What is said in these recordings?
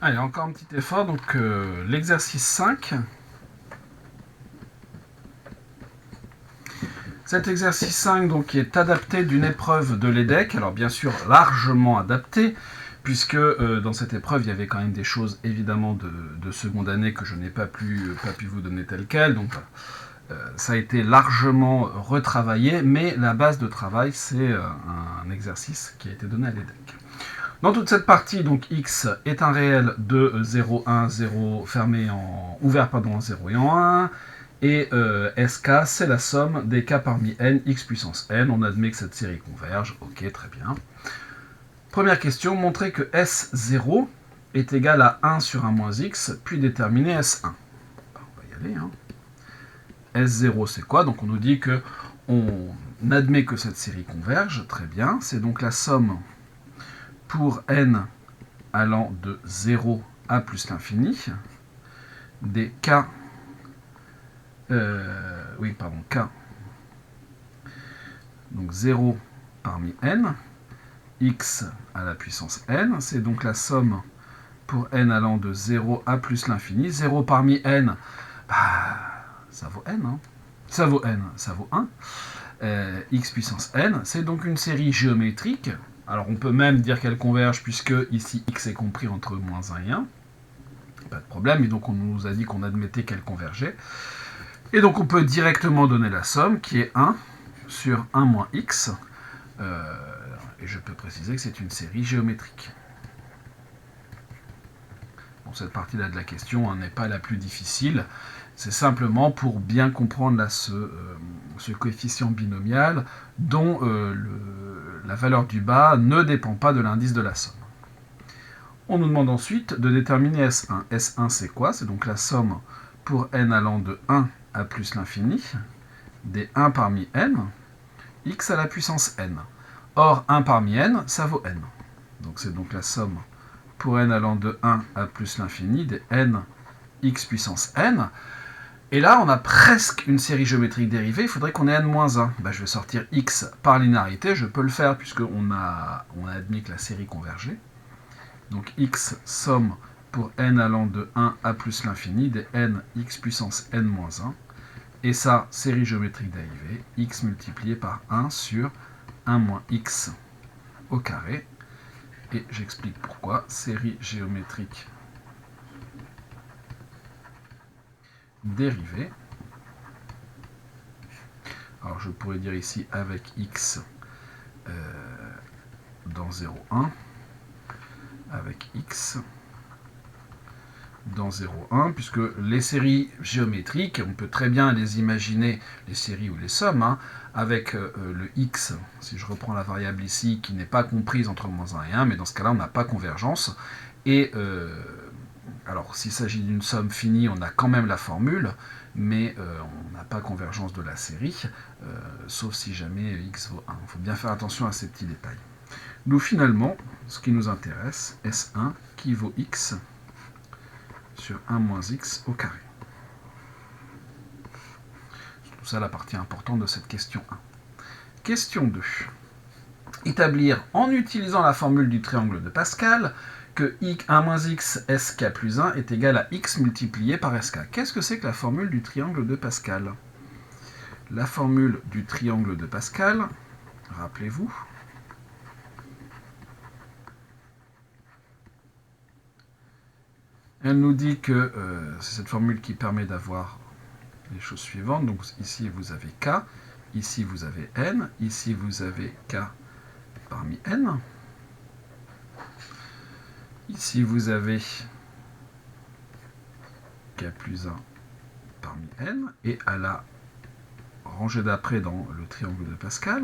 Allez, encore un petit effort. Donc, l'exercice 5. Cet exercice 5 donc, est adapté d'une épreuve de l'EDEC. Alors, bien sûr, largement adapté, puisque dans cette épreuve, il y avait quand même des choses, évidemment, de seconde année que je n'ai pas pu vous donner telles quelles. Donc, ça a été largement retravaillé, mais la base de travail, c'est un exercice qui a été donné à l'EDEC. Dans toute cette partie, donc x est un réel de 0, 1, 0, fermé en, ouvert en 0 et en 1. Et sk, c'est la somme des k parmi n, x puissance n. On admet que cette série converge. Ok, très bien. Première question, montrer que S0 est égal à 1 sur 1 moins x, puis déterminer S1. On va y aller. S0, c'est quoi? Donc on nous dit que on admet que cette série converge. Très bien. C'est donc la somme pour n allant de 0 à plus l'infini des k, k, donc 0 parmi n, x à la puissance n, c'est donc la somme pour n allant de 0 à plus l'infini. 0 parmi n, ça vaut n, ça vaut n, ça vaut 1. X puissance n, c'est donc une série géométrique. Alors on peut même dire qu'elle converge puisque ici x est compris entre moins 1 et 1. Pas de problème, et donc on nous a dit qu'on admettait qu'elle convergeait. Et donc on peut directement donner la somme qui est 1 sur 1 moins x. Et je peux préciser que c'est une série géométrique. Bon, cette partie-là de la question n'est pas la plus difficile. C'est simplement pour bien comprendre là, ce coefficient binomial dont la valeur du bas ne dépend pas de l'indice de la somme. On nous demande ensuite de déterminer S1. S1, c'est quoi? C'est donc la somme pour n allant de 1 à plus l'infini des 1 parmi n, x à la puissance n. Or, 1 parmi n, ça vaut n. Donc c'est donc la somme pour n allant de 1 à plus l'infini des n x puissance n. Et là, on a presque une série géométrique dérivée, il faudrait qu'on ait n-1. Je vais sortir x par linéarité, je peux le faire puisqu'on a admis que la série convergeait. Donc x somme pour n allant de 1 à plus l'infini des n x puissance n-1. Et ça, série géométrique dérivée, x multiplié par 1 sur 1 moins x au carré. Et j'explique pourquoi. Série géométrique dérivée. Alors je pourrais dire ici avec x dans 0, 1, avec x dans 0, 1, puisque les séries géométriques, on peut très bien les imaginer, les séries ou les sommes, avec le x, si je reprends la variable ici, qui n'est pas comprise entre moins 1 et 1, mais dans ce cas-là, on n'a pas convergence. Et alors, s'il s'agit d'une somme finie, on a quand même la formule, mais on n'a pas convergence de la série, sauf si jamais x vaut 1. Il faut bien faire attention à ces petits détails. Nous, finalement, ce qui nous intéresse, S1 qui vaut x sur 1 moins x au carré. C'est tout ça la partie importante de cette question 1. Question 2. Établir, en utilisant la formule du triangle de Pascal, que 1 moins x sk plus 1 est égal à x multiplié par sk. Qu'est-ce que c'est que la formule du triangle de Pascal? La formule du triangle de Pascal, rappelez-vous, elle nous dit que c'est cette formule qui permet d'avoir les choses suivantes. Donc ici vous avez k, ici vous avez n, ici vous avez k parmi n. Ici vous avez k plus 1 parmi n. Et à la rangée d'après dans le triangle de Pascal,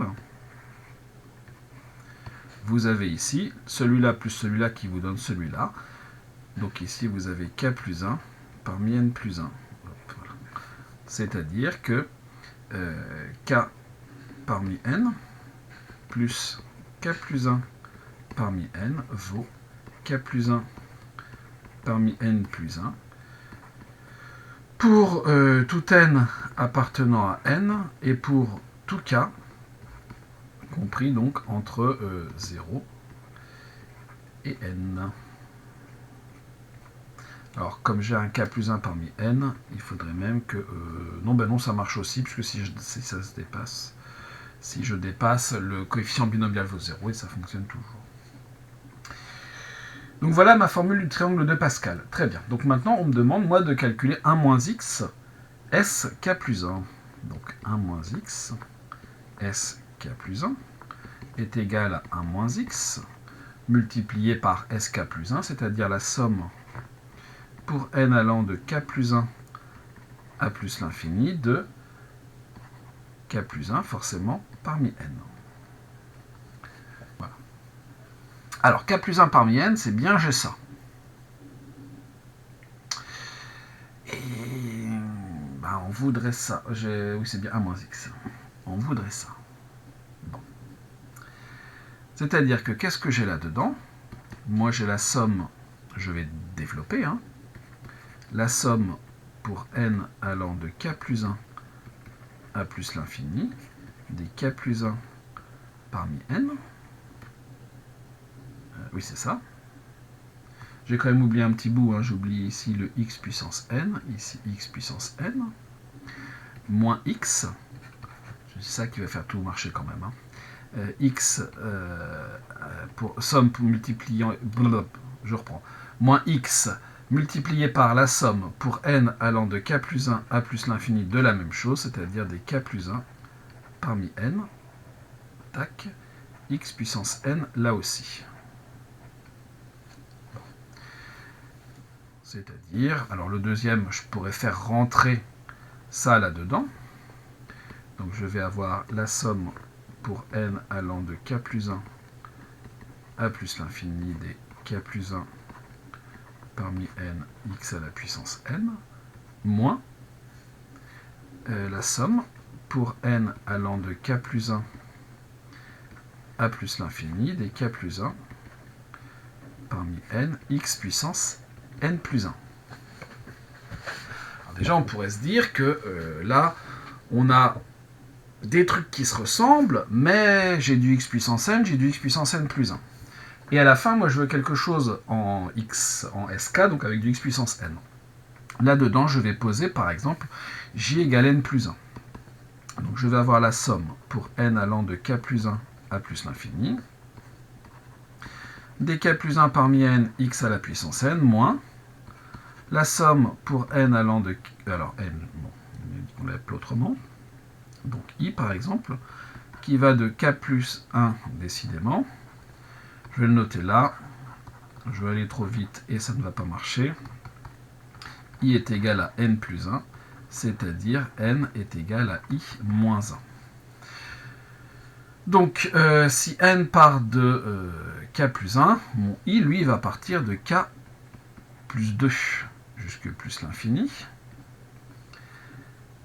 vous avez ici celui-là plus celui-là qui vous donne celui-là. Donc ici vous avez k plus 1 parmi n plus 1. Voilà. C'est-à-dire que k parmi n plus k plus 1 parmi n vaut k plus 1 parmi n plus 1 pour tout n appartenant à n et pour tout k compris donc entre 0 et n. Alors, comme j'ai un k plus 1 parmi n, il faudrait même que... non, ben non, ça marche aussi, puisque si ça se dépasse, si je dépasse, le coefficient binomial vaut 0 et ça fonctionne toujours. Donc voilà ma formule du triangle de Pascal. Très bien. Donc maintenant, on me demande, moi, de calculer 1 moins x, s k plus 1. Donc 1 moins x, s k plus 1 est égal à 1 moins x multiplié par sk plus 1, c'est-à-dire la somme pour n allant de k plus 1 à plus l'infini de k plus 1 forcément parmi n. Voilà. Alors k plus 1 parmi n, c'est bien j'ai ça. Et ben, on voudrait ça. Oui, c'est bien 1 moins x. On voudrait ça. Bon. C'est-à-dire que qu'est-ce que j'ai là-dedans? Moi j'ai la somme, je vais développer, hein, la somme pour n allant de k plus 1 à plus l'infini des k plus 1 parmi n. Oui, c'est ça. J'ai quand même oublié un petit bout, hein. J'oublie ici le x puissance n, ici x puissance n, moins x, c'est ça qui va faire tout marcher quand même, hein. X pour somme pour multipliant, je reprends, moins x multiplié par la somme pour n allant de k plus 1 à plus l'infini de la même chose, c'est-à-dire des k plus 1 parmi n, tac, x puissance n là aussi. C'est-à-dire, alors le deuxième, je pourrais faire rentrer ça là-dedans. Donc je vais avoir la somme pour n allant de k plus 1 à plus l'infini des k plus 1 parmi n x à la puissance n, moins la somme pour n allant de k plus 1 à plus l'infini des k plus 1 parmi n x puissance n plus 1. Alors déjà, on pourrait se dire que là, on a des trucs qui se ressemblent, mais j'ai du x puissance n, j'ai du x puissance n plus 1. Et à la fin, moi, je veux quelque chose en x, en sk, donc avec du x puissance n. Là-dedans, je vais poser, par exemple, j égale n plus 1. Donc, je vais avoir la somme pour n allant de k plus 1 à plus l'infini, des k plus 1 parmi n, x à la puissance n, moins la somme pour n allant de... Alors, n, bon, on l'appelle autrement. Donc, i, par exemple, qui va de k plus 1, décidément. Je vais le noter là. Je vais aller trop vite et ça ne va pas marcher. I est égal à n plus 1, c'est-à-dire n est égal à i moins 1. Donc, si n part de k plus 1, mon i, lui, va partir de k plus 2 jusque plus l'infini.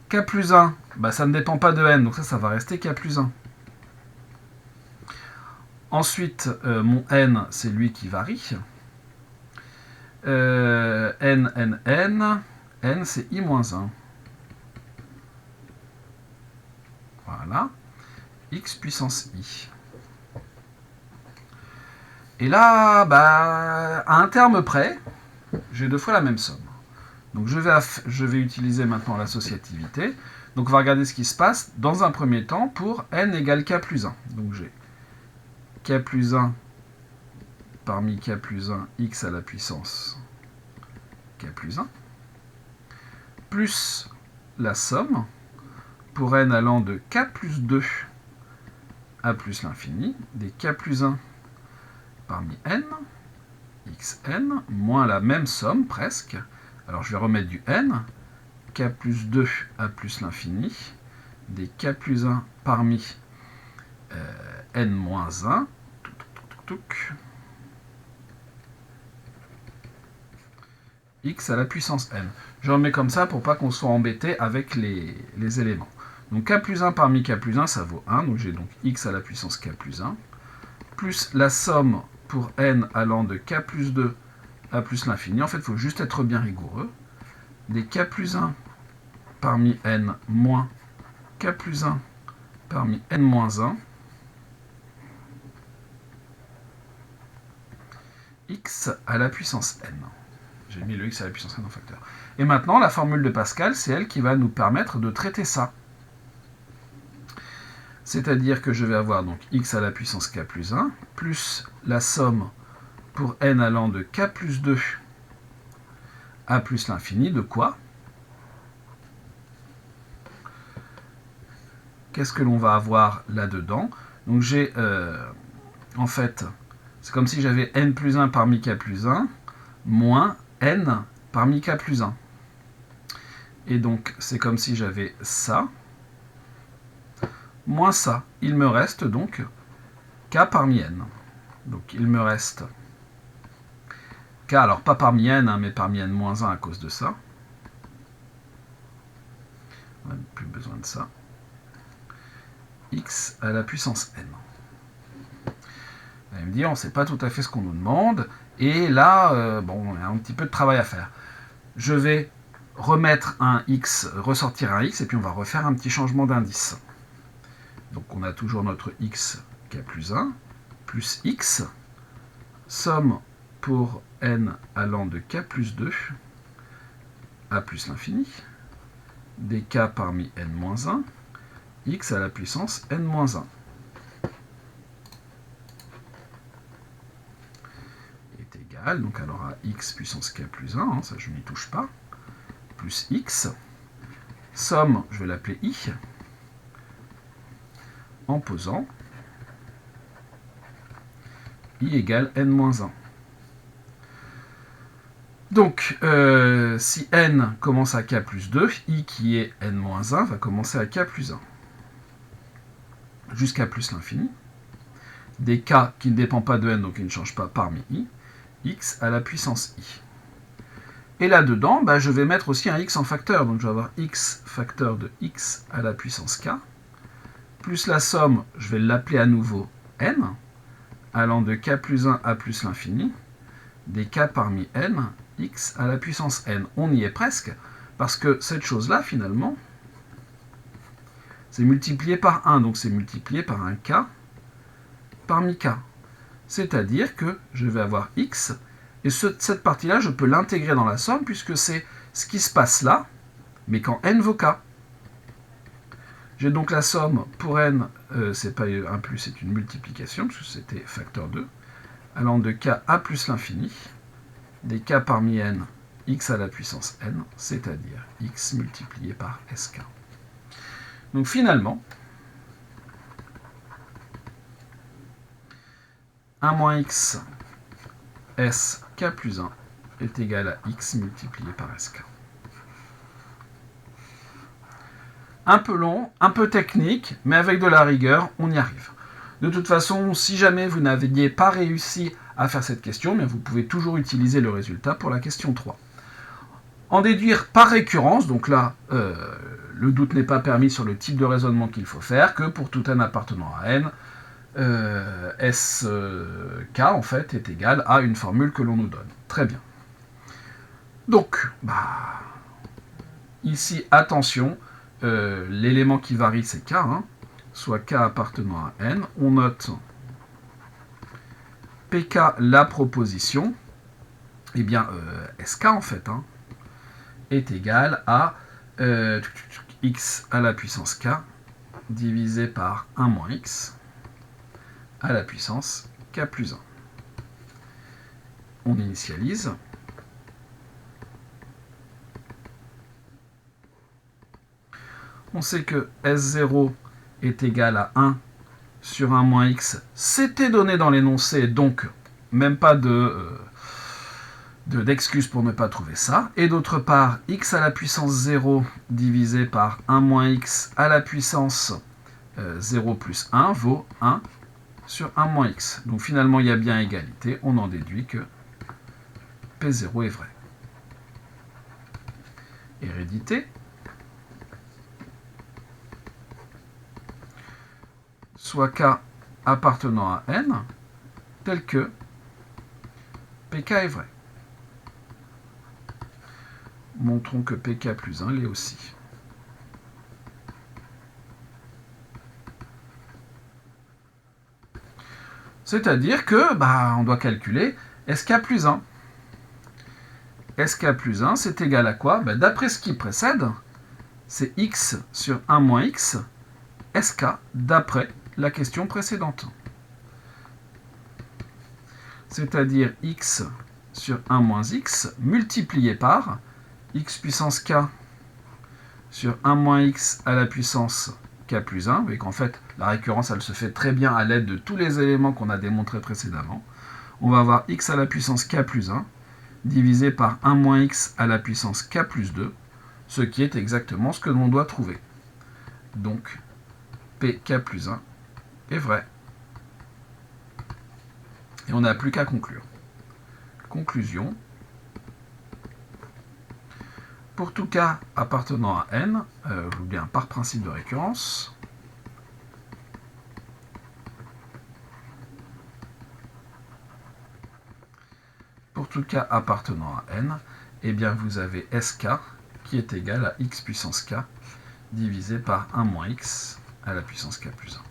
K plus 1, bah, ça ne dépend pas de n, donc ça va rester k plus 1. Ensuite, mon n, c'est lui qui varie. N, c'est i moins 1. Voilà. X puissance i. Et là, bah, à un terme près, j'ai deux fois la même somme. Donc je vais utiliser maintenant l'associativité. Donc on va regarder ce qui se passe dans un premier temps pour n égale k plus 1. Donc j'ai k plus 1 parmi k plus 1 x à la puissance k plus 1 plus la somme pour n allant de k plus 2 à plus l'infini des k plus 1 parmi n xn moins la même somme presque. Alors je vais remettre du n, k plus 2 à plus l'infini, des k plus 1 parmi n moins 1, x à la puissance n. Je remets comme ça pour pas qu'on soit embêté avec les éléments. Donc k plus 1 parmi k plus 1, ça vaut 1, donc j'ai donc x à la puissance k plus 1, plus la somme pour n allant de k plus 2 à plus l'infini. En fait, il faut juste être bien rigoureux. Des k plus 1 parmi n moins k plus 1 parmi n moins 1, x à la puissance n. J'ai mis le x à la puissance n en facteur. Et maintenant, la formule de Pascal, c'est elle qui va nous permettre de traiter ça. C'est-à-dire que je vais avoir donc x à la puissance k plus 1, plus la somme pour n allant de k plus 2 à plus l'infini de quoi? Qu'est-ce que l'on va avoir là-dedans? Donc j'ai, en fait, c'est comme si j'avais n plus 1 parmi k plus 1, moins n parmi k plus 1. Et donc, c'est comme si j'avais ça, moins ça. Il me reste donc k parmi n. Donc, il me reste k, alors pas parmi n, hein, mais parmi n moins 1 à cause de ça. On n'a plus besoin de ça. X à la puissance n. Vous allez me dire, on ne sait pas tout à fait ce qu'on nous demande. Et là, bon, il y a un petit peu de travail à faire. Je vais remettre un x, ressortir un x, et puis on va refaire un petit changement d'indice. Donc on a toujours notre x k plus 1, plus x, somme pour n allant de k plus 2 à plus l'infini, des k parmi n moins 1, x à la puissance n moins 1. Est égal, donc alors à x puissance k plus 1, hein, ça je n'y touche pas, plus x, somme, je vais l'appeler i, en posant i égale n-1. Donc, si n commence à k plus 2, i qui est n-1 va commencer à k plus 1. Jusqu'à plus l'infini. Des k qui ne dépendent pas de n, donc qui ne changent pas parmi i, x à la puissance i. Et là-dedans, bah, je vais mettre aussi un x en facteur. Donc je vais avoir x facteur de x à la puissance k, plus la somme, je vais l'appeler à nouveau n, allant de k plus 1 à plus l'infini, des k parmi n, x à la puissance n. On y est presque, parce que cette chose-là, finalement, c'est multiplié par 1, donc c'est multiplié par un k parmi k. C'est-à-dire que je vais avoir x, et cette partie-là, je peux l'intégrer dans la somme, puisque c'est ce qui se passe là, mais quand n vaut k. J'ai donc la somme pour n, c'est pas un plus, c'est une multiplication, parce que c'était facteur 2, allant de k à plus l'infini, des k parmi n, x à la puissance n, c'est-à-dire x multiplié par sk. Donc finalement, 1 moins x s k plus 1 est égal à x multiplié par sk. Un peu long, un peu technique, mais avec de la rigueur, on y arrive. De toute façon, si jamais vous n'aviez pas réussi à faire cette question, bien vous pouvez toujours utiliser le résultat pour la question 3. En déduire par récurrence, donc là, le doute n'est pas permis sur le type de raisonnement qu'il faut faire, que pour tout n appartenant à n, sk en fait est égal à une formule que l'on nous donne. Très bien. Donc, ici, attention, l'élément qui varie c'est k, hein, soit k appartenant à n. On note pk, la proposition, et bien sk en fait, hein, est égal à x à la puissance k divisé par 1 moins x à la puissance k plus 1. On initialise. On sait que S0 est égal à 1 sur 1 moins x. C'était donné dans l'énoncé, donc même pas d'excuse pour ne pas trouver ça. Et d'autre part, x à la puissance 0 divisé par 1 moins x à la puissance 0 plus 1 vaut 1 sur 1 moins x. Donc finalement, il y a bien égalité. On en déduit que P0 est vrai. Hérédité. Soit k appartenant à n, tel que pk est vrai. Montrons que pk plus 1 l'est aussi. C'est-à-dire que, on doit calculer sk plus 1. sk plus 1, c'est égal à quoi? D'après ce qui précède, c'est x sur 1 moins x, sk, d'après la question précédente. C'est-à-dire x sur 1 moins x multiplié par x puissance k sur 1 moins x à la puissance k plus 1. Vous voyez qu'en fait, la récurrence, elle se fait très bien à l'aide de tous les éléments qu'on a démontrés précédemment. On va avoir x à la puissance k plus 1 divisé par 1 moins x à la puissance k plus 2, ce qui est exactement ce que l'on doit trouver. Donc, pk plus 1 est vrai. Et on n'a plus qu'à conclure. Conclusion. Pour tout cas appartenant à n, ou bien par principe de récurrence, pour tout cas appartenant à n, eh bien vous avez sk qui est égal à x puissance k divisé par 1 moins x à la puissance k plus 1.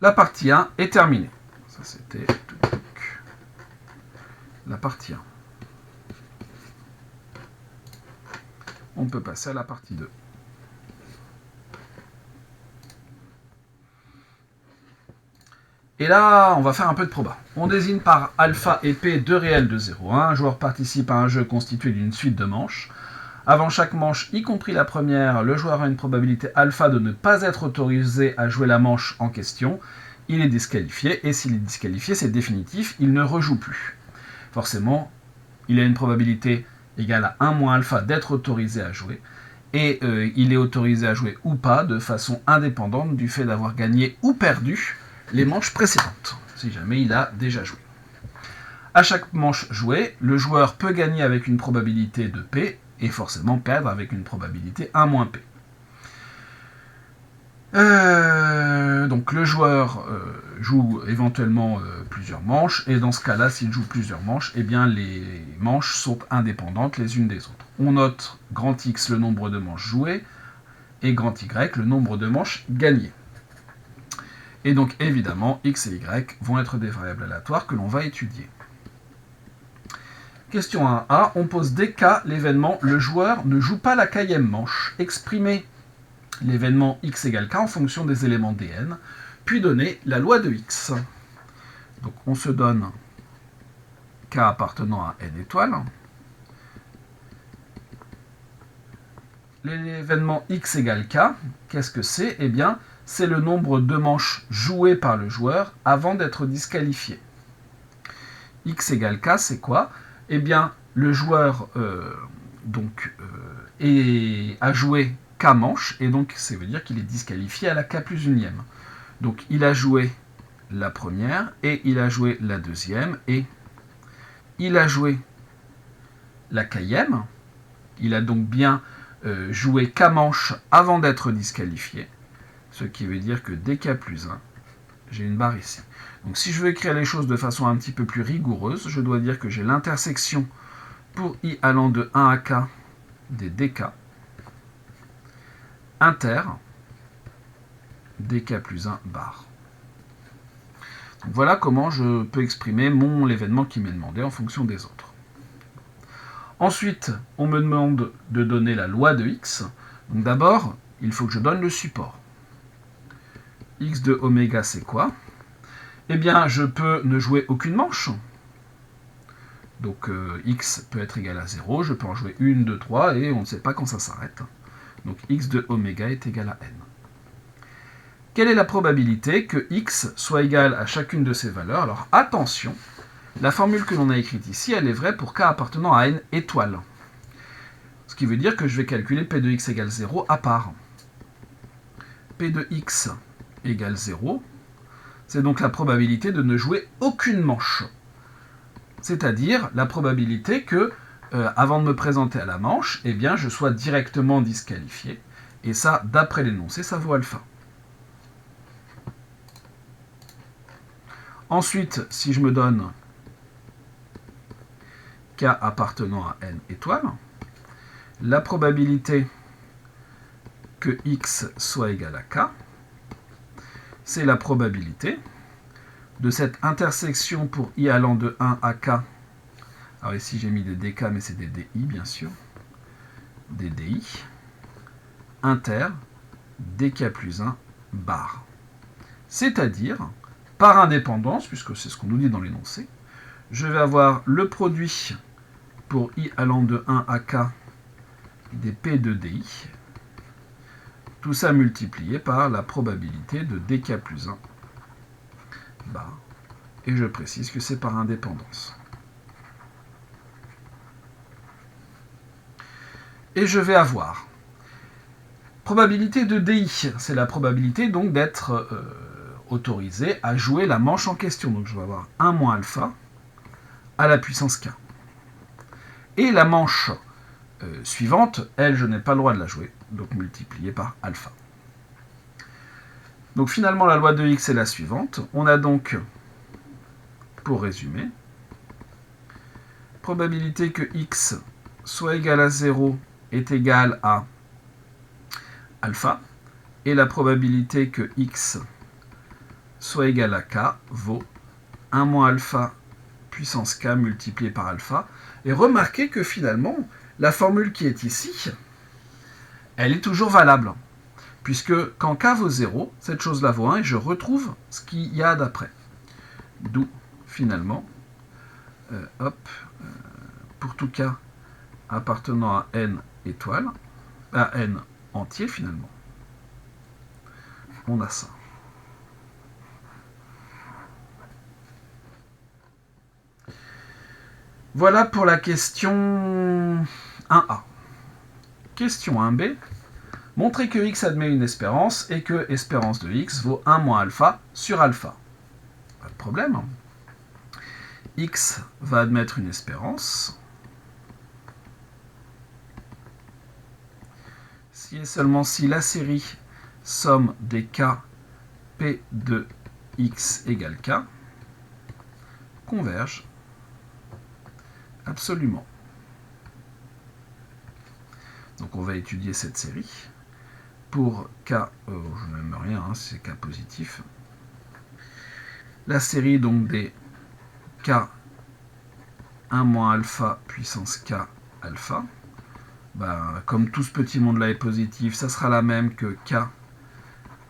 La partie 1 est terminée. Ça, c'était la partie 1. On peut passer à la partie 2. Et là, on va faire un peu de proba. On désigne par alpha et p deux réels de 0,1. Un joueur participe à un jeu constitué d'une suite de manches. Avant chaque manche, y compris la première, le joueur a une probabilité alpha de ne pas être autorisé à jouer la manche en question. Il est disqualifié, et s'il est disqualifié, c'est définitif, il ne rejoue plus. Forcément, il a une probabilité égale à 1 moins alpha d'être autorisé à jouer, et il est autorisé à jouer ou pas de façon indépendante du fait d'avoir gagné ou perdu les manches précédentes, si jamais il a déjà joué. À chaque manche jouée, le joueur peut gagner avec une probabilité de P, et forcément perdre avec une probabilité 1 moins P. Donc le joueur joue éventuellement plusieurs manches, et dans ce cas-là, s'il joue plusieurs manches, eh bien les manches sont indépendantes les unes des autres. On note grand X le nombre de manches jouées, et grand Y le nombre de manches gagnées. Et donc évidemment, X et Y vont être des variables aléatoires que l'on va étudier. Question 1a, on pose des cas, l'événement, le joueur ne joue pas la kème manche. Exprimez l'événement x égale k en fonction des éléments dn, puis donner la loi de x. Donc on se donne k appartenant à n étoiles. L'événement x égale k, qu'est-ce que c'est? Eh bien, c'est le nombre de manches jouées par le joueur avant d'être disqualifié. X égale k, c'est quoi? Eh bien, le joueur a joué k manches, et donc ça veut dire qu'il est disqualifié à la k plus unième. Donc il a joué la première, et il a joué la deuxième, et il a joué la kème. Il a donc bien joué k manches avant d'être disqualifié, ce qui veut dire que dès k plus 1, j'ai une barre ici. Donc si je veux écrire les choses de façon un petit peu plus rigoureuse, je dois dire que j'ai l'intersection pour i allant de 1 à k des dk inter dk plus 1 bar. Donc voilà comment je peux exprimer l'événement qui m'est demandé en fonction des autres. Ensuite, on me demande de donner la loi de x. Donc d'abord, il faut que je donne le support. X de oméga, c'est quoi? Eh bien, je peux ne jouer aucune manche. Donc, x peut être égal à 0. Je peux en jouer 1, 2, 3, et on ne sait pas quand ça s'arrête. Donc, x de oméga est égal à n. Quelle est la probabilité que x soit égal à chacune de ces valeurs? Alors, attention, la formule que l'on a écrite ici, elle est vraie pour k appartenant à n étoiles. Ce qui veut dire que je vais calculer p de x égale 0 à part. P de x égale 0, c'est donc la probabilité de ne jouer aucune manche. C'est-à-dire la probabilité que, avant de me présenter à la manche, eh bien, je sois directement disqualifié. Et ça, d'après l'énoncé, ça vaut alpha. Ensuite, si je me donne k appartenant à n étoiles, la probabilité que x soit égal à k, c'est la probabilité de cette intersection pour i allant de 1 à k. Alors ici j'ai mis des dk, mais c'est des di bien sûr. Des di. Inter dk plus 1 bar. C'est-à-dire, par indépendance, puisque c'est ce qu'on nous dit dans l'énoncé, je vais avoir le produit pour i allant de 1 à k des p de di, tout ça multiplié par la probabilité de dk plus 1 bar. Et je précise que c'est par indépendance. Et je vais avoir probabilité de di, c'est la probabilité donc d'être autorisé à jouer la manche en question. Donc je vais avoir 1 moins alpha à la puissance k. Et la manche suivante, elle, je n'ai pas le droit de la jouer, donc multipliée par alpha. Donc finalement, la loi de x est la suivante. On a donc, pour résumer, probabilité que x soit égal à 0 est égale à alpha, et la probabilité que x soit égal à k vaut 1 moins alpha puissance k multiplié par alpha. Et remarquez que finalement, la formule qui est ici, elle est toujours valable. Puisque quand k vaut 0, cette chose-là vaut 1 et je retrouve ce qu'il y a d'après. D'où, finalement, pour tout k appartenant à n étoiles, à n entier finalement, on a ça. Voilà pour la question 1a. Question 1b. Montrer que x admet une espérance et que espérance de x vaut 1 moins alpha sur alpha. Pas de problème. X va admettre une espérance. Si et seulement si la série somme des k p de x égale k converge absolument. Donc on va étudier cette série. Pour k, je n'aime rien, hein, c'est k positif. La série donc des k 1 moins alpha puissance k alpha, comme tout ce petit monde là est positif, ça sera la même que k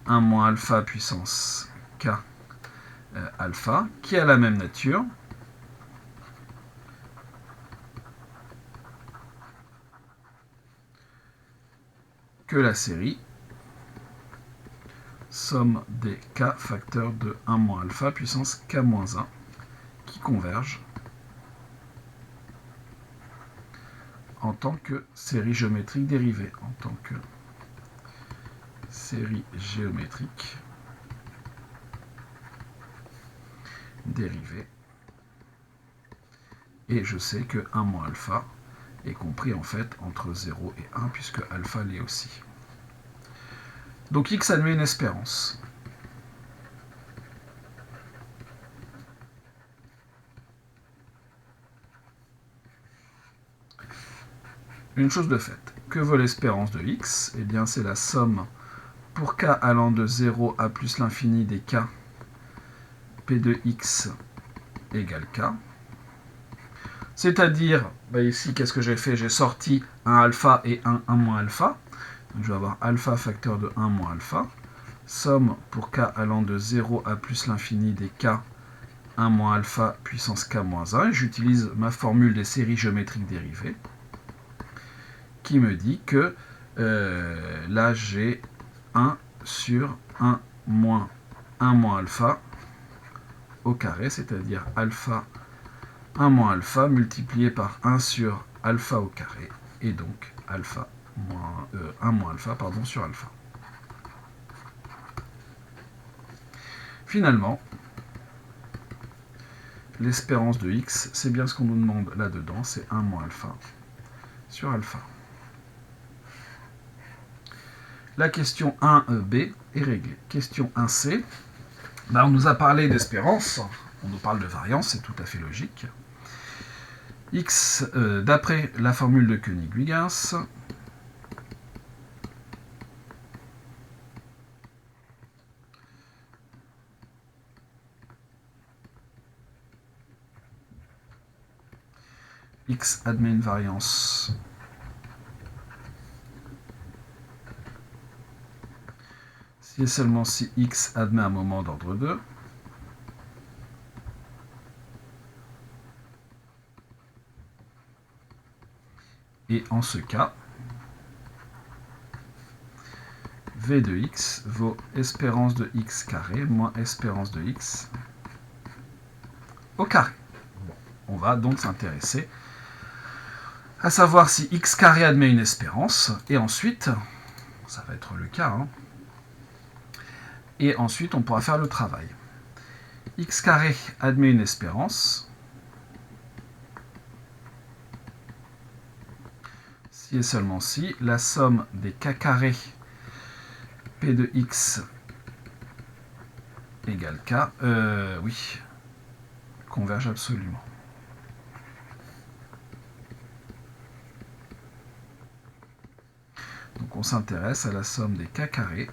1 moins alpha puissance k alpha, qui a la même nature. Que la série somme des k facteurs de 1 moins alpha puissance k moins 1 qui convergent en tant que série géométrique dérivée. En tant que série géométrique dérivée. Et je sais que 1 moins alpha est compris en fait entre 0 et 1 puisque alpha l'est aussi. Donc x admet une espérance. Une chose de faite. Que vaut l'espérance de x? Eh bien c'est la somme pour k allant de 0 à plus l'infini des k p de x égale k. C'est-à-dire, ici, qu'est-ce que j'ai fait? J'ai sorti un alpha et un 1 moins alpha. Donc, je vais avoir alpha facteur de 1 moins alpha. Somme pour k allant de 0 à plus l'infini des k 1 moins alpha puissance k moins 1. J'utilise ma formule des séries géométriques dérivées qui me dit que là, j'ai 1 sur 1 moins alpha au carré, c'est-à-dire alpha 1 moins alpha multiplié par 1 sur alpha au carré, et donc alpha moins, 1 moins alpha pardon, sur alpha. Finalement, l'espérance de x, c'est bien ce qu'on nous demande là-dedans, c'est 1 moins alpha sur alpha. La question 1b est réglée. Question 1c, on nous a parlé d'espérance, on nous parle de variance, c'est tout à fait logique. X, d'après la formule de Koenig-Huygens, x admet une variance si et seulement si x admet un moment d'ordre 2. Et en ce cas, v de x vaut espérance de x carré moins espérance de x au carré. Bon, on va donc s'intéresser à savoir si x carré admet une espérance, et ensuite, ça va être le cas, hein, et ensuite on pourra faire le travail. X carré admet une espérance si et seulement si la somme des k carrés p de x égale k, oui, converge absolument. Donc on s'intéresse à la somme des k carrés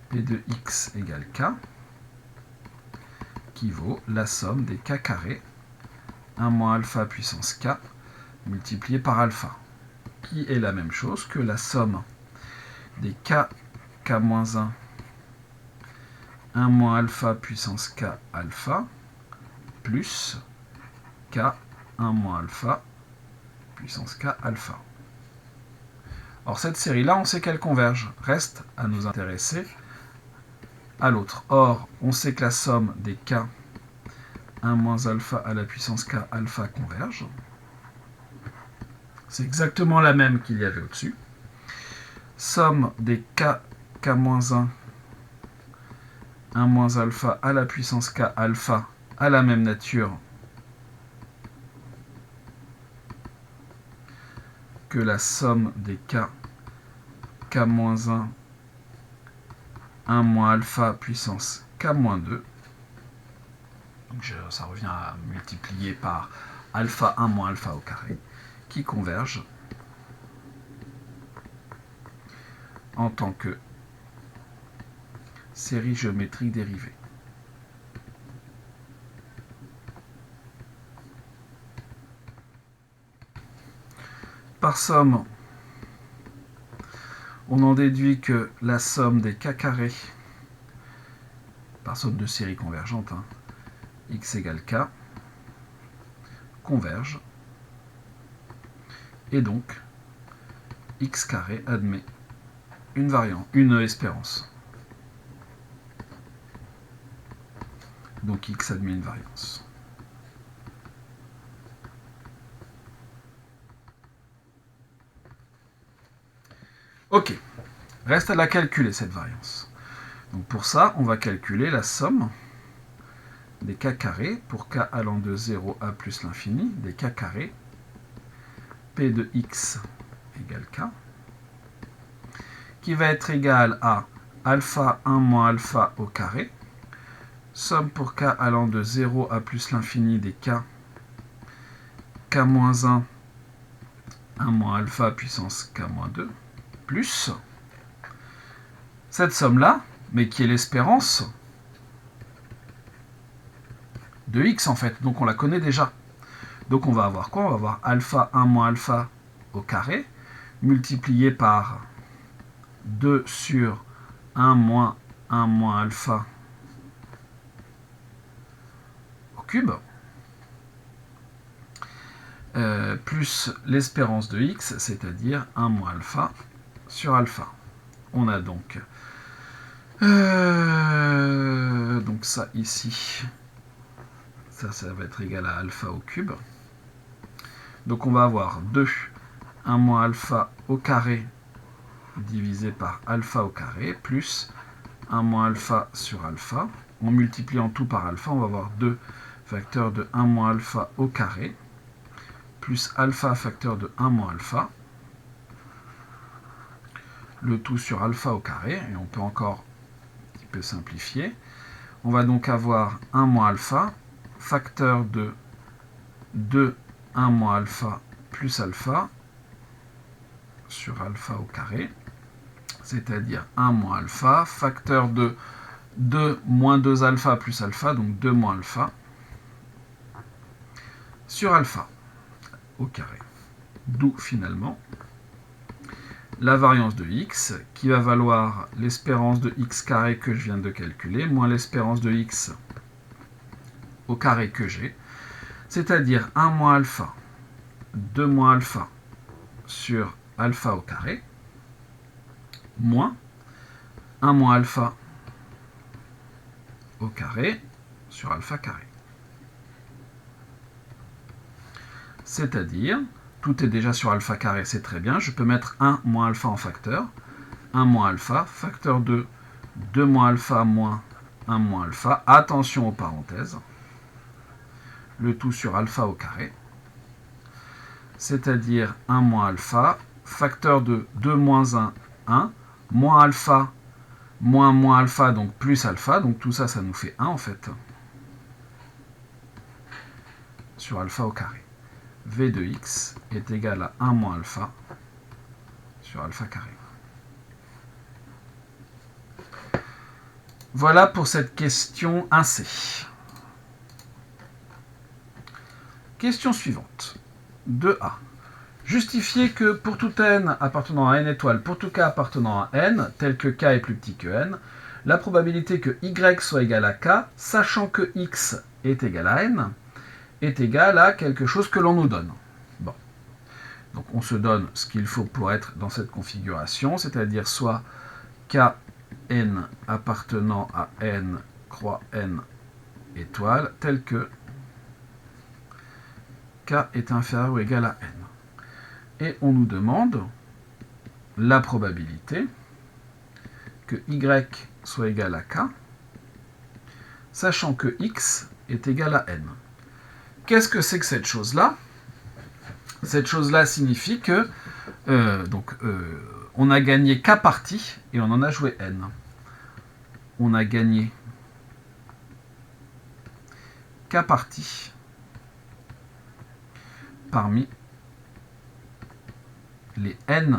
p de x égale k, qui vaut la somme des k carrés 1 moins alpha puissance k multiplié par alpha, qui est la même chose que la somme des k-1, 1 moins alpha puissance k alpha, plus k 1 moins alpha puissance k alpha. Or cette série-là, on sait qu'elle converge. Reste à nous intéresser à l'autre. Or, on sait que la somme des k 1 moins alpha à la puissance k alpha converge. C'est exactement la même qu'il y avait au-dessus. Somme des k-1, 1 moins alpha à la puissance k alpha a la même nature que la somme des k-1, 1 moins alpha puissance k-2. Donc ça revient à multiplier par alpha 1 moins alpha au carré, qui converge en tant que série géométrique dérivée. Par somme, on en déduit que la somme des k carrés, par somme de séries convergentes, hein, x égale k, converge, et donc x carré admet une variante, une espérance. Donc x admet une variance. Ok, reste à la calculer cette variance. Donc pour ça, on va calculer la somme des k carrés pour k allant de 0 à plus l'infini, des k carrés, p de x égale k, qui va être égal à alpha 1 moins alpha au carré, somme pour k allant de 0 à plus l'infini des k-1, 1 moins alpha puissance k-2, plus cette somme-là, mais qui est l'espérance de x en fait, donc on la connaît déjà. Donc on va avoir quoi? On va avoir alpha 1 moins alpha au carré, multiplié par 2 sur 1 moins alpha au cube, plus l'espérance de x, c'est-à-dire 1 moins alpha sur alpha. On a donc ça ici, ça va être égal à alpha au cube. Donc on va avoir 2, 1 moins alpha au carré divisé par alpha au carré, plus 1 moins alpha sur alpha. En multipliant tout par alpha, on va avoir 2 facteurs de 1 moins alpha au carré, plus alpha facteur de 1 moins alpha, le tout sur alpha au carré, et on peut encore un petit peu simplifier. On va donc avoir 1 moins alpha, facteur de 2, 1 moins alpha plus alpha, sur alpha au carré, c'est-à-dire 1 moins alpha, facteur de 2 moins 2 alpha plus alpha, donc 2 moins alpha, sur alpha. au carré. D'où finalement la variance de x qui va valoir l'espérance de x carré que je viens de calculer moins l'espérance de x au carré que j'ai, c'est-à-dire 1 moins alpha, 2 moins alpha sur alpha au carré, moins 1 moins alpha au carré sur alpha carré. C'est-à-dire, tout est déjà sur alpha carré, c'est très bien, je peux mettre 1 moins alpha en facteur, 1 moins alpha, facteur de 2 moins alpha moins 1 moins alpha, attention aux parenthèses, le tout sur alpha au carré, c'est-à-dire 1 moins alpha, facteur de 2 moins 1, 1, moins alpha, moins alpha, donc plus alpha, donc tout ça, ça nous fait 1 en fait, sur alpha au carré. V de x est égal à 1 moins alpha sur alpha carré. Voilà pour cette question 1C. Question suivante. 2A. Justifiez que pour tout n appartenant à n étoiles, pour tout k appartenant à n, tel que k est plus petit que n, la probabilité que y soit égal à k, sachant que x est égal à n, est égale à quelque chose que l'on nous donne. Bon. Donc on se donne ce qu'il faut pour être dans cette configuration, c'est-à-dire soit kn appartenant à n croix n étoiles, tel que k est inférieur ou égal à n. Et on nous demande la probabilité que y soit égal à k, sachant que x est égal à n. Qu'est-ce que c'est que cette chose-là? Cette chose-là signifie que on a gagné k parties et on en a joué n. On a gagné k parties parmi les n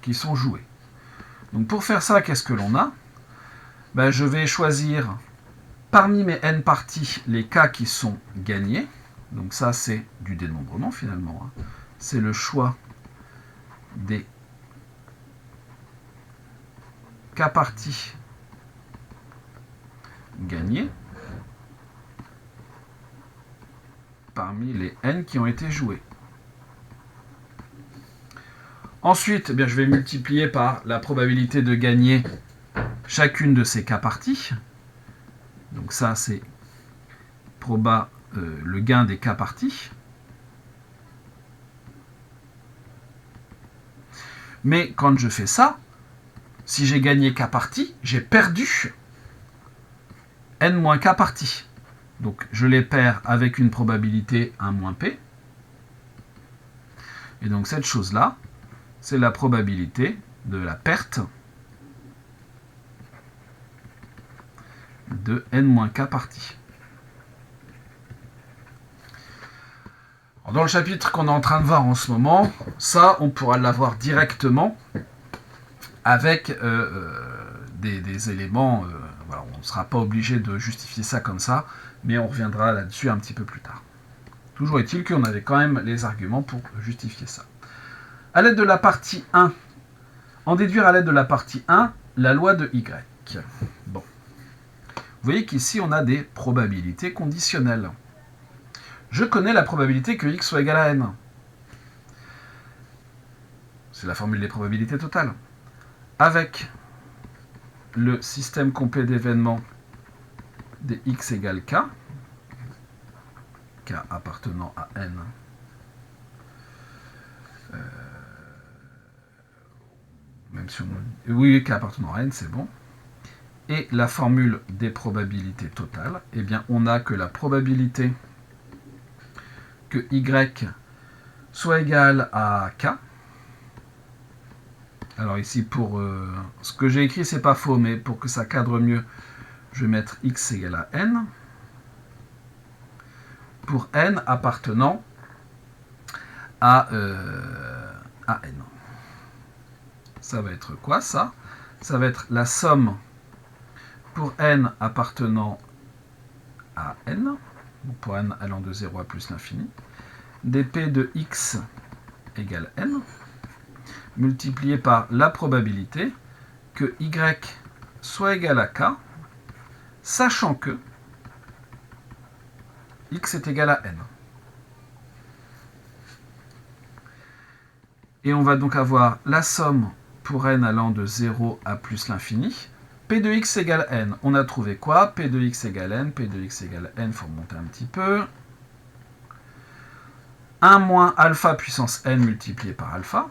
qui sont joués. Donc pour faire ça, qu'est-ce que l'on a? Ben, je vais choisir parmi mes n parties les k qui sont gagnés. Donc ça, c'est du dénombrement finalement. C'est le choix des k parties gagnés parmi les n qui ont été joués. Ensuite, eh bien, je vais multiplier par la probabilité de gagner chacune de ces k parties. Donc ça, c'est le gain des k parties. Mais quand je fais ça, si j'ai gagné k parties, j'ai perdu n moins k parties. Donc je les perds avec une probabilité 1 moins p. Et donc cette chose-là, c'est la probabilité de la perte de n moins k parties. Dans le chapitre qu'on est en train de voir en ce moment, ça, on pourra l'avoir directement avec des éléments. Voilà, on ne sera pas obligé de justifier ça comme ça, mais on reviendra là-dessus un petit peu plus tard. Toujours est-il qu'on avait quand même les arguments pour justifier ça. À l'aide de la partie 1, en déduire à l'aide de la partie 1 la loi de y. Bon. Vous voyez qu'ici, on a des probabilités conditionnelles. Je connais la probabilité que x soit égal à n. C'est la formule des probabilités totales. Avec le système complet d'événements des x égale k, k appartenant à n, même si on... Oui, k appartenant à n, c'est bon. Et la formule des probabilités totales, eh bien, on a que la probabilité que y soit égal à k. Alors ici, pour ce que j'ai écrit, c'est pas faux, mais pour que ça cadre mieux, je vais mettre x égale à n. Pour n appartenant à n. Ça va être quoi, ça? Ça va être la somme pour n appartenant à n, pour n allant de 0 à plus l'infini, dp de x égale n, multiplié par la probabilité que y soit égal à k, sachant que x est égal à n. Et on va donc avoir la somme pour n allant de 0 à plus l'infini. P de x égale n. On a trouvé quoi? P de x égale n. P de x égale n, il faut remonter un petit peu. 1 moins alpha puissance n multiplié par alpha.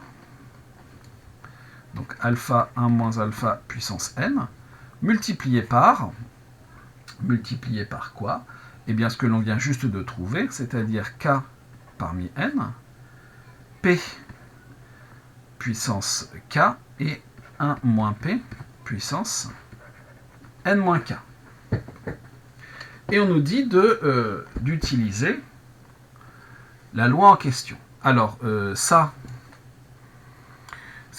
Donc alpha 1 moins alpha puissance n. Multiplié par quoi? Eh bien ce que l'on vient juste de trouver, c'est-à-dire k parmi n, p puissance k et 1 moins p puissance n moins k. Et on nous dit d'utiliser la loi en question. Alors ça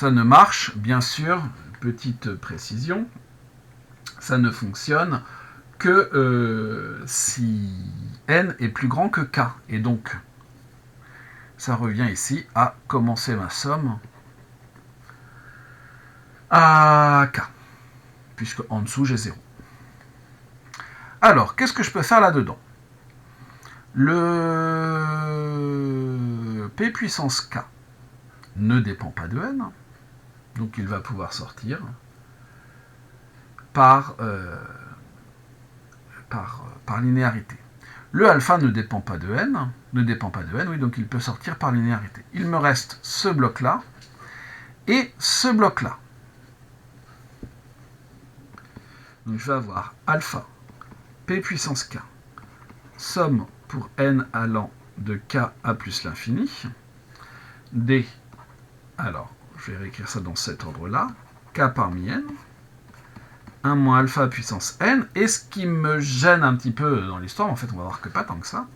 ne marche, bien sûr, petite précision, ça ne fonctionne que si n est plus grand que k. Et donc, ça revient ici à commencer ma somme à k, puisque en dessous j'ai 0. Alors, qu'est-ce que je peux faire là-dedans? Le p puissance k ne dépend pas de n, donc il va pouvoir sortir par linéarité. Le alpha ne dépend pas de n, oui, donc il peut sortir par linéarité. Il me reste ce bloc-là et ce bloc-là. Donc je vais avoir alpha, p puissance k, somme pour n allant de k à plus l'infini, d, alors je vais réécrire ça dans cet ordre-là, k parmi n, 1 moins alpha puissance n, et ce qui me gêne un petit peu dans l'histoire, en fait on va voir que pas tant que ça,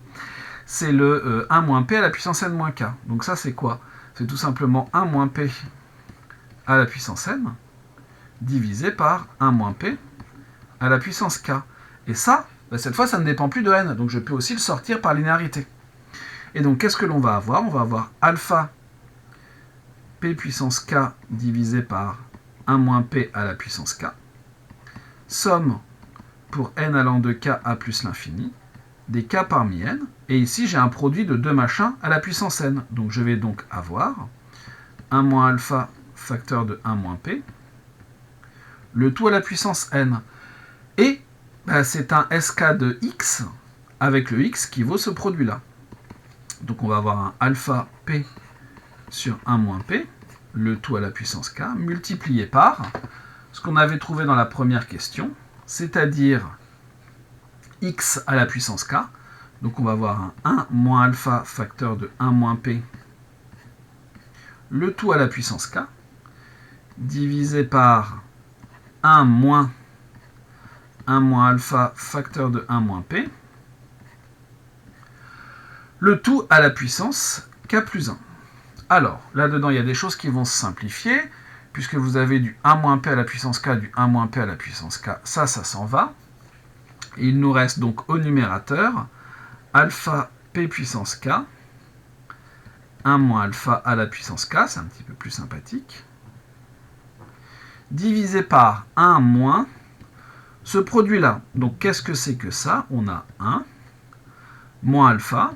c'est le 1 moins p à la puissance n moins k. Donc ça c'est quoi? C'est tout simplement 1 moins p à la puissance n, divisé par 1 moins p à la puissance k. Et ça, cette fois, ça ne dépend plus de n, donc je peux aussi le sortir par linéarité. Et donc, qu'est-ce que l'on va avoir? On va avoir alpha p puissance k divisé par 1 moins p à la puissance k, somme pour n allant de k à plus l'infini, des k parmi n, et ici j'ai un produit de 2 machins à la puissance n. Donc je vais donc avoir 1 moins alpha facteur de 1 moins p, le tout à la puissance n. Et c'est un sk de x avec le x qui vaut ce produit-là. Donc on va avoir un alpha p sur 1 moins p, le tout à la puissance k, multiplié par ce qu'on avait trouvé dans la première question, c'est-à-dire x à la puissance k. Donc on va avoir un 1 moins alpha facteur de 1 moins p, le tout à la puissance k, divisé par 1 moins alpha facteur de 1 moins p, le tout à la puissance k plus 1. Alors, là-dedans, il y a des choses qui vont se simplifier, puisque vous avez du 1 moins p à la puissance k, du 1 moins p à la puissance k, ça s'en va. Et il nous reste donc au numérateur alpha p puissance k, 1 moins alpha à la puissance k, c'est un petit peu plus sympathique, divisé par 1 moins ce produit-là. Donc, qu'est-ce que c'est que ça? On a 1 moins alpha,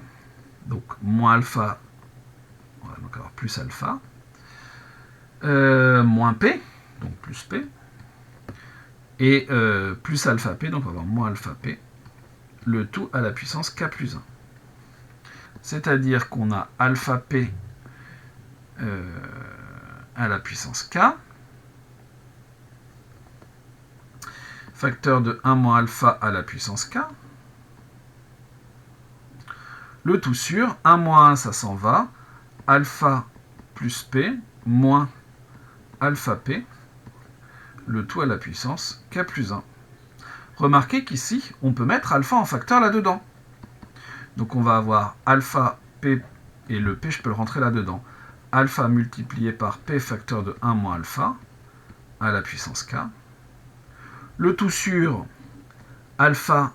donc moins alpha, on va donc avoir plus alpha, moins p, donc plus p, et plus alpha p, donc on va avoir moins alpha p, le tout à la puissance k plus 1. C'est-à-dire qu'on a alpha p à la puissance k, facteur de 1 moins alpha à la puissance k, le tout sur 1 moins 1, ça s'en va, alpha plus p moins alpha p, le tout à la puissance k plus 1. Remarquez qu'ici, on peut mettre alpha en facteur là-dedans. Donc on va avoir alpha p, et le p, je peux le rentrer là-dedans. Alpha multiplié par p facteur de 1 moins alpha à la puissance k, le tout sur alpha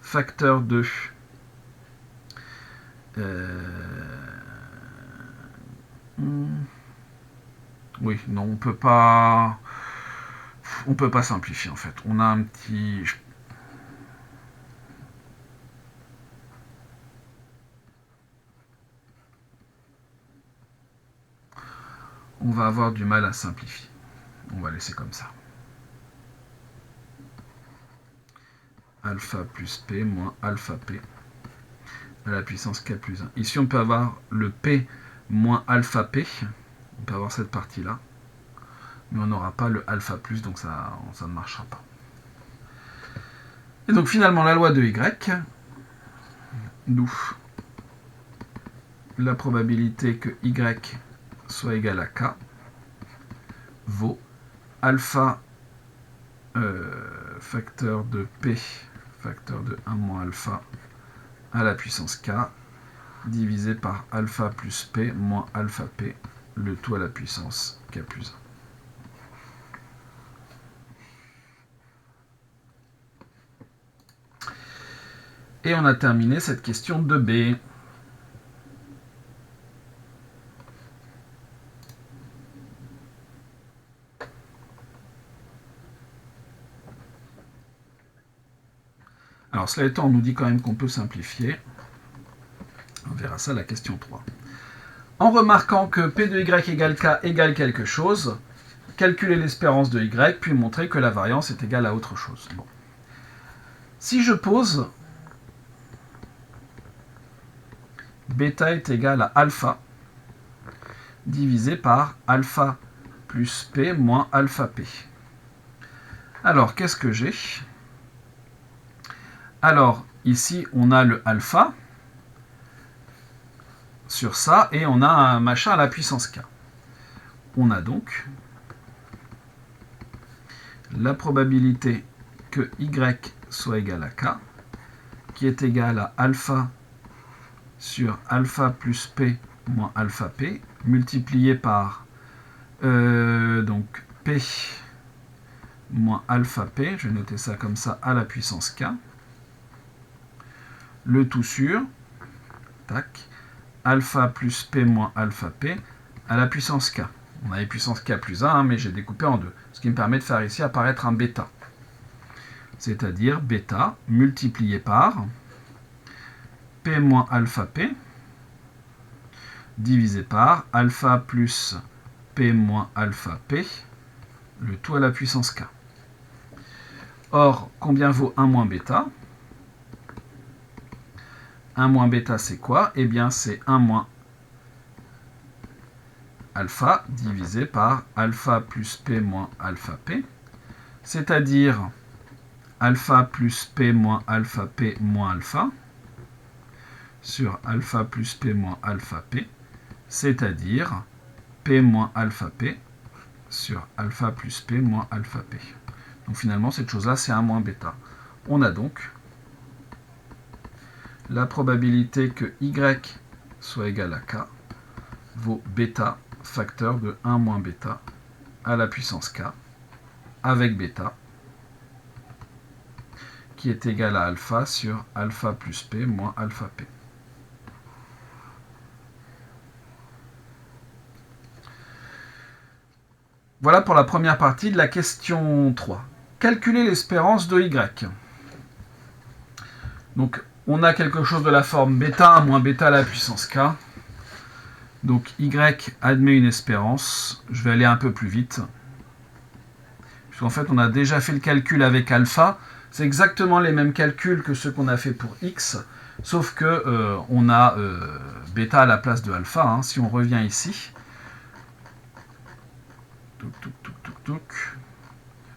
facteur de Oui, non, on peut pas simplifier en fait. On a un petit... On va avoir du mal à simplifier. On va laisser comme ça. Alpha plus P moins alpha P à la puissance K plus 1. Ici, on peut avoir le P moins alpha P. On peut avoir cette partie-là. Mais on n'aura pas le alpha plus, donc ça ne marchera pas. Et donc finalement, la loi de Y, nous, la probabilité que Y soit égal à K vaut alpha facteur de P facteur de 1 moins alpha à la puissance K divisé par alpha plus P moins alpha P, le tout à la puissance K plus 1. Et on a terminé cette question de B. Alors, cela étant, on nous dit quand même qu'on peut simplifier. On verra ça à la question 3. En remarquant que P de Y égale K égale quelque chose, calculez l'espérance de Y, puis montrer que la variance est égale à autre chose. Bon. Si je pose bêta est égal à alpha divisé par alpha plus P moins alpha P. Alors, qu'est-ce que j'ai ? Alors, ici, on a le alpha sur ça, et on a un machin à la puissance K. On a donc la probabilité que Y soit égal à K, qui est égal à alpha sur alpha plus P moins alpha P, multiplié par donc P moins alpha P, je vais noter ça comme ça, à la puissance K, le tout sur, tac, alpha plus P moins alpha P à la puissance K. On avait puissance K plus 1, mais j'ai découpé en deux, ce qui me permet de faire ici apparaître un bêta. C'est-à-dire bêta multiplié par P moins alpha P divisé par alpha plus P moins alpha P, le tout à la puissance K. Or, combien vaut 1 moins bêta ? 1 moins bêta, c'est quoi ? Eh bien, c'est 1 moins alpha divisé par alpha plus P moins alpha P, c'est-à-dire alpha plus P moins alpha P moins alpha sur alpha plus P moins alpha P, c'est-à-dire P moins alpha P sur alpha plus P moins alpha P. Donc finalement, cette chose-là, c'est 1 moins bêta. On a donc la probabilité que Y soit égal à K vaut bêta facteur de 1 moins bêta à la puissance K avec bêta qui est égal à alpha sur alpha plus P moins alpha P. Voilà pour la première partie de la question 3. Calculer l'espérance de Y. Donc, on a quelque chose de la forme bêta moins bêta à la puissance K. Donc, Y admet une espérance. Je vais aller un peu plus vite. Puisqu'en fait, on a déjà fait le calcul avec alpha. C'est exactement les mêmes calculs que ceux qu'on a fait pour X. Sauf que on a bêta à la place de alpha. Hein. Si on revient ici.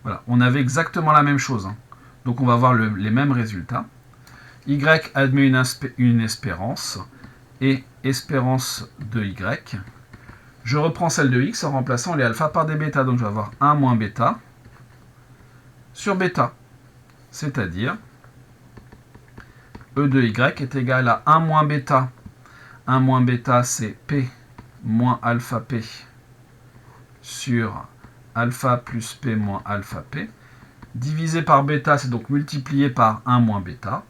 Voilà, on avait exactement la même chose. Hein. Donc, on va avoir les mêmes résultats. Y admet une espérance et espérance de Y. Je reprends celle de X en remplaçant les alpha par des bêta. Donc je vais avoir 1 moins bêta sur bêta. C'est-à-dire E de Y est égal à 1 moins bêta. 1 moins bêta, c'est P moins alpha P sur alpha plus P moins alpha P. Divisé par bêta, c'est donc multiplié par 1 moins bêta.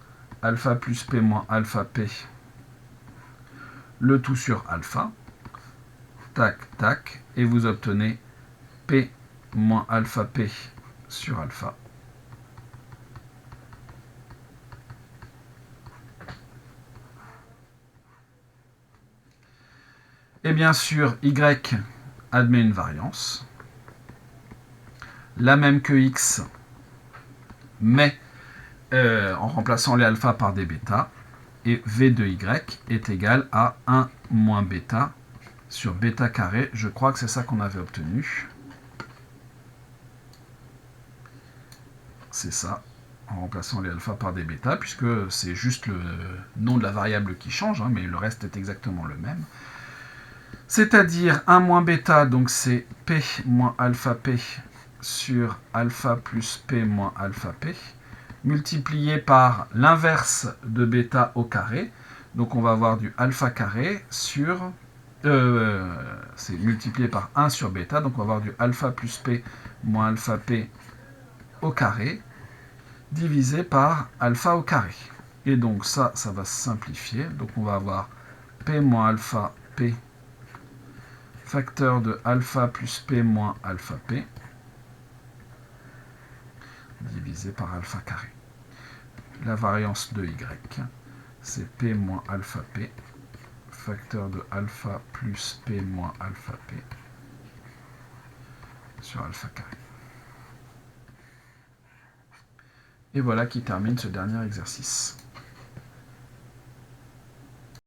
Alpha plus P moins alpha P, le tout sur alpha. tac, tac, et vous obtenez P moins alpha P sur alpha. Et bien sûr, Y admet une variance, la même que X, mais en remplaçant les alpha par des bêta, et V de Y est égal à 1 moins bêta sur bêta carré. Je crois que c'est ça qu'on avait obtenu. C'est ça, en remplaçant les alpha par des bêta, puisque c'est juste le nom de la variable qui change, hein, mais le reste est exactement le même. C'est-à-dire 1 moins bêta, donc c'est P moins alpha P sur alpha plus P moins alpha P, multiplié par l'inverse de bêta au carré. Donc on va avoir du alpha carré sur... c'est multiplié par 1 sur bêta, donc on va avoir du alpha plus P moins alpha P au carré, divisé par alpha au carré. Et donc ça va se simplifier. Donc on va avoir P moins alpha P facteur de alpha plus P moins alpha P divisé par alpha carré. La variance de Y, c'est P moins alpha P facteur de alpha plus P moins alpha P sur alpha carré. Et voilà qui termine ce dernier exercice.